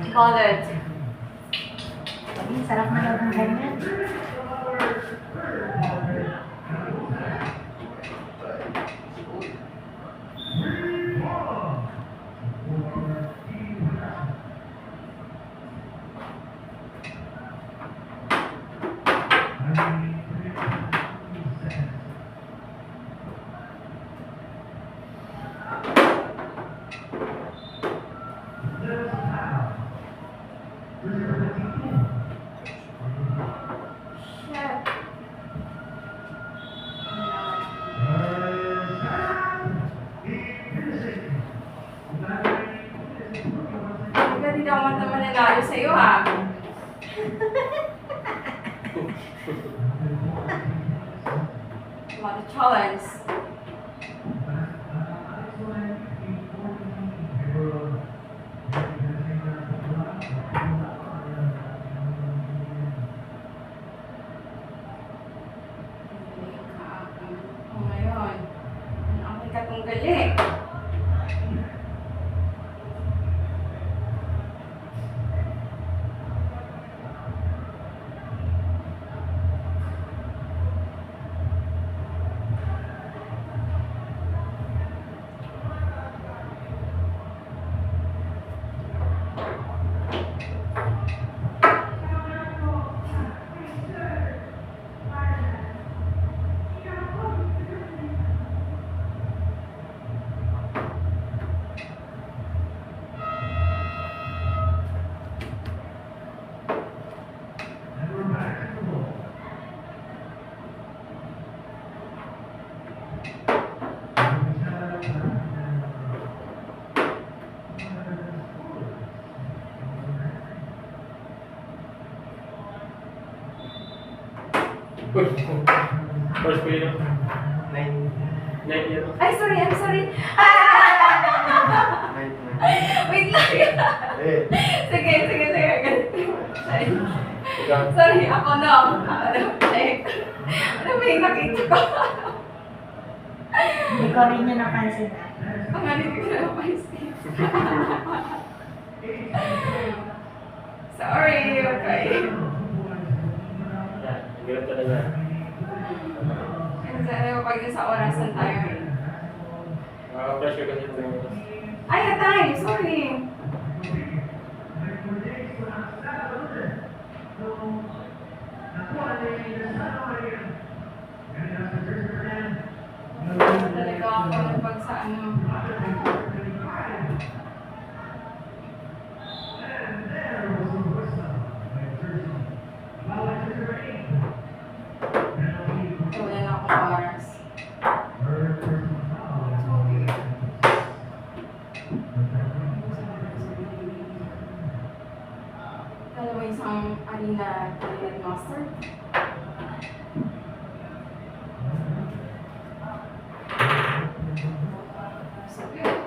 Call it. Sarap na lang ng ganyan. Hindi ako mananalo sa'yo, ha? What a challenge. Oh, ngayon. Ang katong galing. First ko yun. 9 years. Ay, sorry, I'm sorry. Wait lang. Sige. Sorry. Sorry, ako no. Ano ba yung nakita ko? Hindi ko rin yun napansin. Ang ano yung napansin. Sorry, okay. Ganun talaga. Kasi pag sa orasan tayo eh. Pressure kasi ito yung Ay, atay! Sorry! Talaga ako nagpag sa ano. Wala na akong oras. Alam mo isang arena talent master? So good.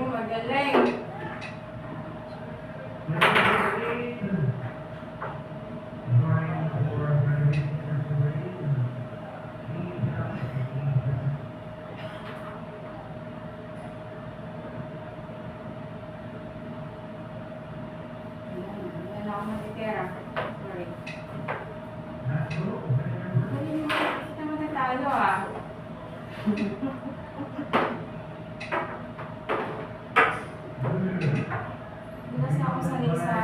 Magaling. Wala akong matitira. Sorry. Kita matatalo ah. Hindi kasi ako sanay sa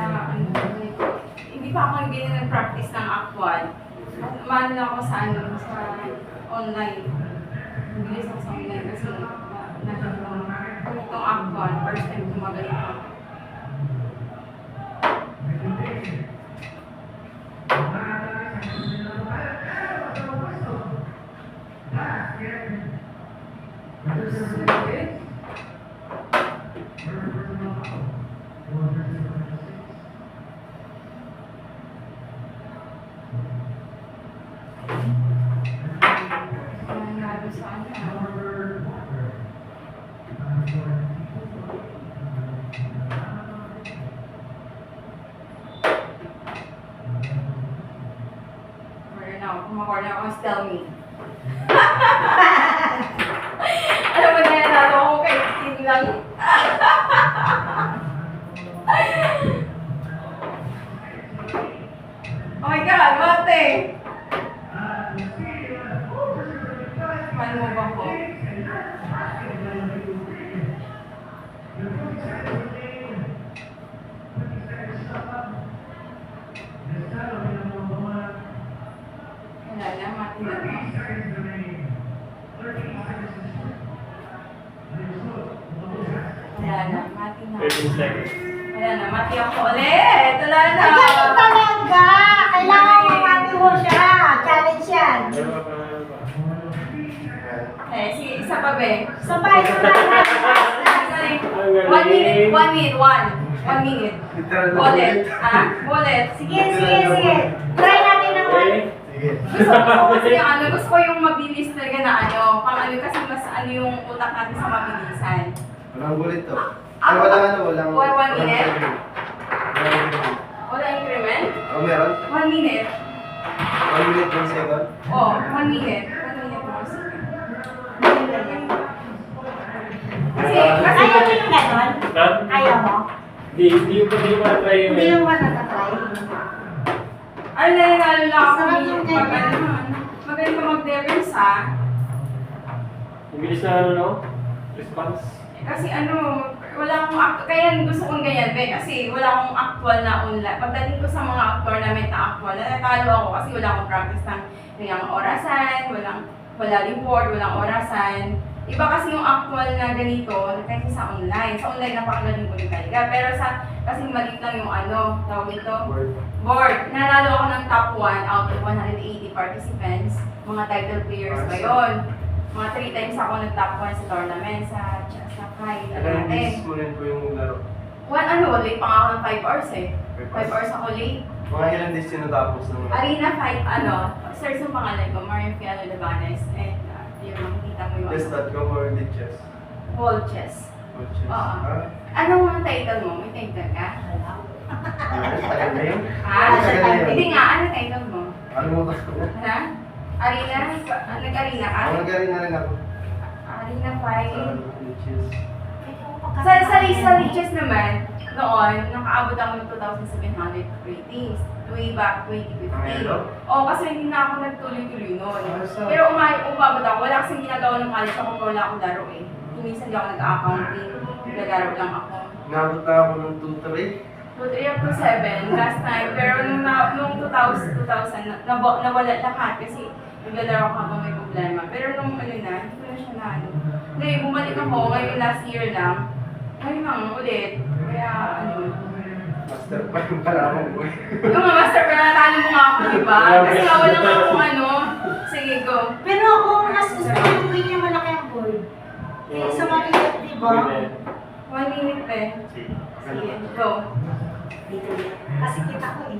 hindi pa ako hindi nag-practice ng actual. Mano lang ako sa sa online. Bilis ako sa online kasi itong actual, first time tumagal ito. Sige. Nanalo sana. Meron ako. Kumakorn ako. Tell me. Alam mo na yan, nato ako kay Tim lang. Oh my God, mate! Paano mo ba po? Wala na, mati na to. Wala na, mati na. 13 seconds. Wala na, mati ako ulit. Wala na. Ang galing talaga! Kailangan mamati mo siya. Challenge yan. Meron pa, meron pa. Eh, sige, isa pa be. Sabay ko na One minute, 1 minute, 1 minute. Bullet. Ah, bullet. Sige, sige, sige. Try natin ng one. Okay? Sige. Gusto ko kasi yung ano, gusto ko yung mabilis talaga na ano, pang ano kasi mas ano yung utak natin sa mabilisan. Walang gulit to. Ay, walang ano, walang... One minute? Walang second. Wala increment? Oh, meron? 1 minute. 1 minute, 1 second. Oh, 1 minute. 1 minute more second. Kasi, Ayaw mo yung ganon? Ha? Ayaw mo? Di ko na-try yun. Hindi mo matatry. ano nanalo lang ako Sarap yung ganyan. magaling ka mag-devils ha. Ang bilis na ano, no? Response. Kasi ano, wala akong kaya gusto kong ganyan, be, kasi wala akong actual na online. Pagdating ko sa mga tournament na actual, natalo ako kasi wala akong practice ng yung orasan, wala reward, walang orasan. Iba kasi yung actual na ganito, kasi sa online. Sa online, napakagaling ko rin talaga. Pero kasi maliit lang yung ano, tawag ito, Word. board. Nanalo ako ng top 1 out of 180 participants. Mga title players ba yun? Mga 3 times ako nag-top 1 sa tournament, sa Kai, Ilang natin. days mo rin po yung laro? Late pa nga ako ng 5 hours eh. 5 hours ako late. Mga ilang days yung natapos ng laro? Arena 5, search yung pangalan ko, Marian Fialo Labanes. And yung makikita mo yung Chess.com or the chess? wall chess. Or chess? Oo. Ah, Anong title mo? May title ka? tagal na yun? Ha? Tagal na yun. Hindi nga, ano title mo? Ano mo ba? Ha? Arena? Nag-arena ka? Ako nagaling na rin ako. Arena Sa 5. the chess. Sa riches naman, noon, nakaabot ako ng 2,700 ratings. Way back 2015. Ngayon? Oo, kasi hindi na ako nagtuloy-tuloy noon. Ah, so- Pero umabot ako. Wala kasing ginagawa ng college ako, wala akong laro eh. Minsan di ako nag-accounting, naglalaro lang ako. Nabot na ako ng 2-3. 2, 3 up to 7 last time. Pero nung 2000 nawala lahat kasi naglalaro ako habang may problema. Pero nung ano na, hindi ko na siya na ano. Ngayon, bumalik ako ngayon last year lang. Ngayon lang ulit. Kaya ano. Master pa yung palaman ko. Yung mga master, pero natalo mo nga ako, di ba? Kasi nawala nga akong ano. Sige, go. Pero ako, mas gusto ko yung ganyan malaki ang board. Yung sa maliit, di ba? 1 minute eh. Sige, go. Kasi kita ko eh.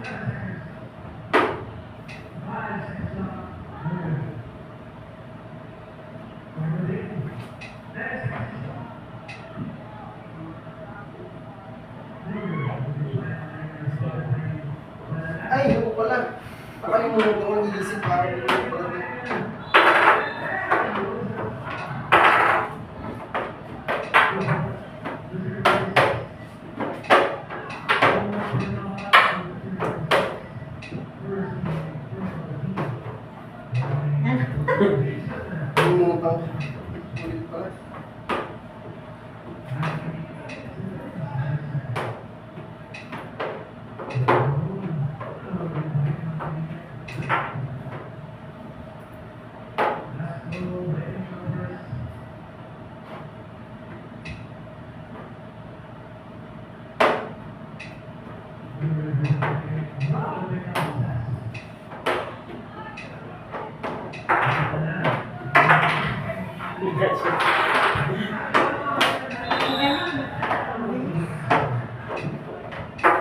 Ay, ako pala. Nakalimutan ko nag-iisip para pala. Nakalimutan ko. Ulit pala.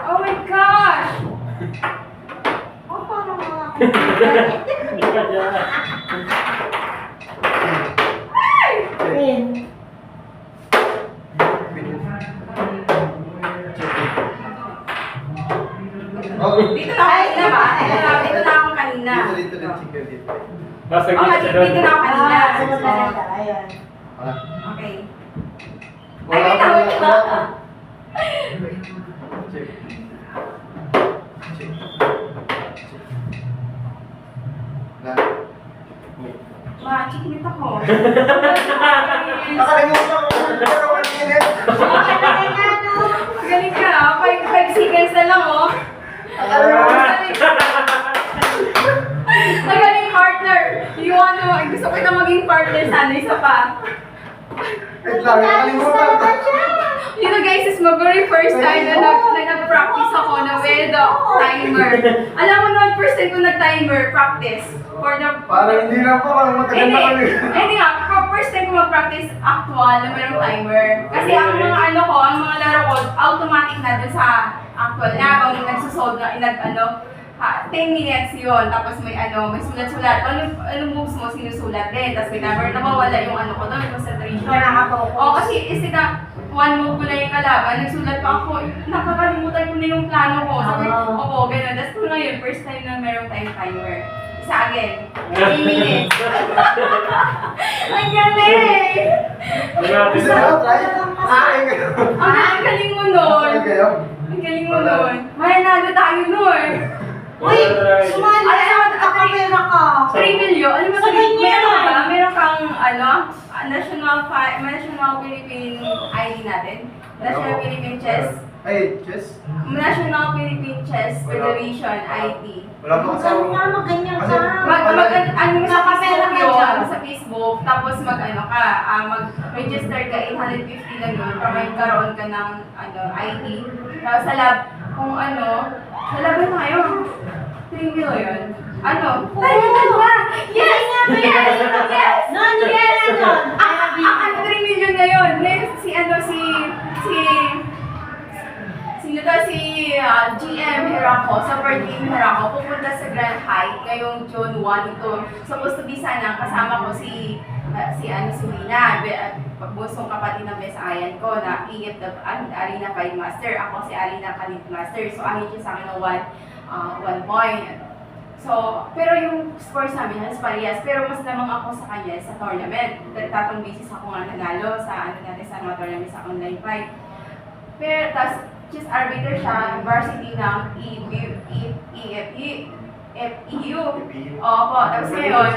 Oh my gosh! Oh, parang mga Hindi ka dyan. Win. Oh, Dito na ako kanina ba? Dito na ako kanina. dito na chicken dito. Basta Oh, gilid dito na ako kanina. Ah, sunod na siya. Ayun. Ah. Okay. Wala Ay, pa wait, na- wait. Check. Check. Na. Ma-checkmate ako. Nakalimutan ko. Pero kanina. Okay na yan, no? Galing ka ah. 5 seconds na lang oh. Magaling partner. You wanna, gusto ko na maging partner sana isa pa. Wait lang, nakalimutan ko. You know guys, is my very first time na nag-practice ako na with the timer. Alam mo naman, first time ko nag-timer practice. For the... Parang hindi lang po, parang matagal na kami. Hindi nga, first time ko mag-practice actual na mayroong timer. Kasi ang mga ano ko, ang mga laro ko, automatic na dun sa actual na. Habang nagsusolve na, 10 minutes yun. Tapos may may sulat-sulat. Anong moves mo, sinusulat din. Tapos may number, nawawala yung ano ko doon, concentration. Nakaka-focus. Oo, kasi instead na one move ko na yung kalaban, nagsulat pa ako, nakakalimutan ko na yung plano ko. Sabi, opo, ganun. Tapos kung ngayon, first time na merong time timer. Isa again, 3 minutes. Ang galing! Grabe Isa na. na, try. Ang galing mo nun! Try kayo. Ang galing mo nun! Mayanado tayo nun! Uy, sumali ka sa kamera ka. 3 million? Alam mo, Sa ganyan. meron kang, National Philippine ID natin? National Philippine Chess? Ay, chess. National Philippine Chess Federation ID. Wala pa kasi ako. Ganyan Kasi- ka. Ano mo sa Nakapera Facebook ka yun, dyan. sa Facebook, tapos mag-register ka, 850 lang yun, para magkaroon ka ng ID. Tapos sa lab, sa lab na tayo. 3 million. Tayo ba? Yes! Yes! Yes! Nani? Yes! Nani? Ang 3 million na yun. Ngayon, si GM Hirako, Super GM Hirako, pupunta sa Grand High ngayong June 1 ito. Supposed to be sana, kasama ko si Lina, pagbusong kapatid ng besayan ko na Arena 5 Master. Ako si Arena Kalit Master. So, ahit siya sa akin ng 1 point. So, pero yung scores namin halos parehas, pero mas lamang ako sa kanya sa tournament. Tatong basis ako nga nanalo sa sa mga tournament sa online fight. Pero, tas, chess arbiter siya, varsity ng FEU. Opo, tapos ngayon,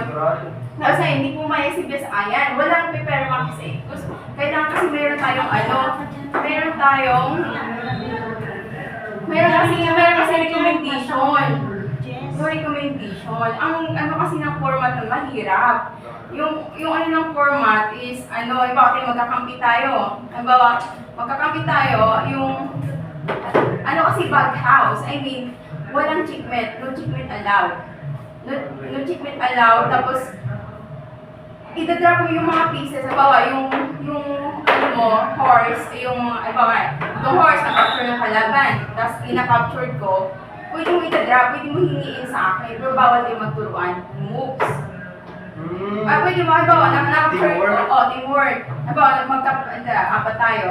hindi po may si Bes Ayan. Walang prepare marks eh. Kailangan kasi meron tayong meron kasi recommendation. Yung recommendation. Ang kasi ng format ng mahirap. Yung ng format is, magkakampi tayo. Magkakampi tayo, kasi bag house. I mean, walang checkmate. No checkmate allowed. No checkmate allowed. Tapos, idadrop mo yung mga pieces. Horse. Yung horse, na-capture ng kalaban. Tapos, ina-captured ko. Pwede mo mahirap, pwede mo hingiin sa akin, pero bawal kayo magturuan. Moves. Pwede mo, halimbawa, nakapture, Teamwork. teamwork. Halimbawa, apat tayo.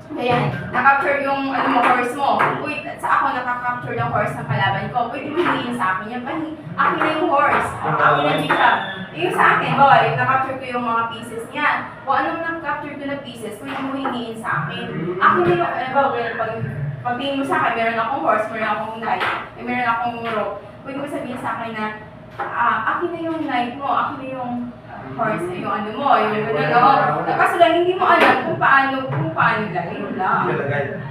Ayan, nakapture yung horse mo. Wait, sa ako nakakapture yung horse ng kalaban ko. Pwede mo hingiin sa akin yan. Akin na yung horse. Akin na siya. Yung sa akin, bawa, nakapture ko yung mga pieces niya. Kung anong nakapture ko na pieces, pwede mo hingiin sa akin. Akin na yung, pag tingin mo sa akin, meron akong horse, meron akong knight, meron akong rope. Pwede mo sabihin sa akin na, akin na yung knight mo, akin na yung horse, yung ano mo, yung gano'n, no? Kasi lang, hindi mo alam kung paano lang, yun lang.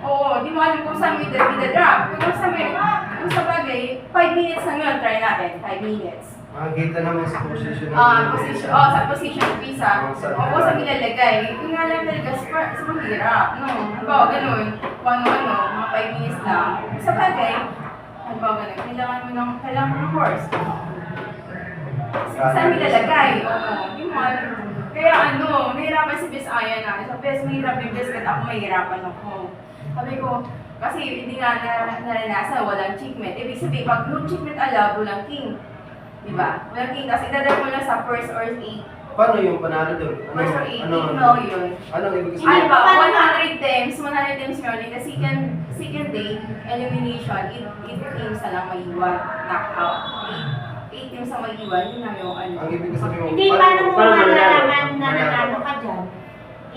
Oo, hindi mo alam kung saan may drop. Kung sa bagay, 5 minutes lang yun, try natin, 5 minutes. Makikita naman sa position Position, sa position visa, o sa nilalagay. Yung nga lang talaga, sa mahirap, no? Halimbawa, ganun, kung ano, mga 5 minutes lang. Sa bagay, halimbawa, ganun, kailangan mo ng horse. Saan nilalagay? Oo, yung mga, kaya nahirapan si Miss Aya na. Sa best, mahirap yung best, kahit ako mahirapan ako. Sabi ko, kasi hindi nga naranasan, walang checkmate. Ibig sabihin, pag no checkmate allowed, walang king. Diba? Walang king, kasi idadal mo lang sa first or 8. Paano yung panalo doon? First or 8, million. Anong ibig Ano sabihin? ba? 100 times yun. In the second day, elimination, 8 teams na lang maiwan. Knockout. 8 teams na maiwan, yun na yung ano. Ang ibig sabihin Hindi, paano mo Paano malalaman na nanalo ka dyan?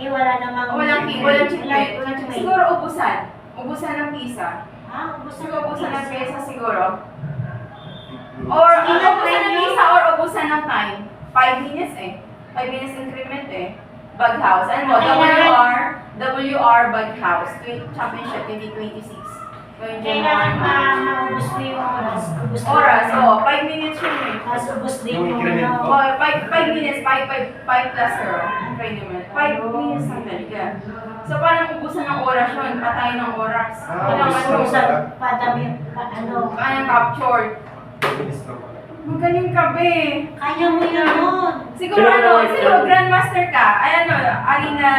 Wala namang... Walang king, walang checkmate. Walang checkmate. Siguro ubusan. Ubusan ng pisa. Gusto Siguro ubusan ng pesa siguro. Or ubusan ng pisa or ubusan ng time. 5 minutes 5 minutes increment Baghouse. Ano mo? WR Baghouse. Championship 2026. Kailangan maubos mo yung oras. Oras, 5 minutes yun Tapos ubos din Yung yung increment ano. mo? 5 minutes, 5 plus 0. Try naman. 5 minutes lang talaga. So parang ubusan ng oras yun, patay ng oras. ubos Sa ng patabi, ano. Kaya captured. Bilis na pala. Magaling ka, be. Kaya mo yun. Siguro siguro grandmaster ka. Ay arena,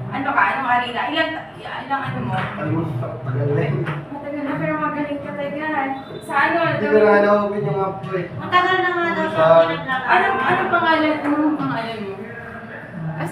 anong arena? Ilang mo? Kalimutan. Tagal na yun. Matagal na pero magaling ka talaga. Sa Hindi ko na na-open yung app ko eh. Matagal na nga daw siya Sa- pinaglaro. Anong pangalan mo?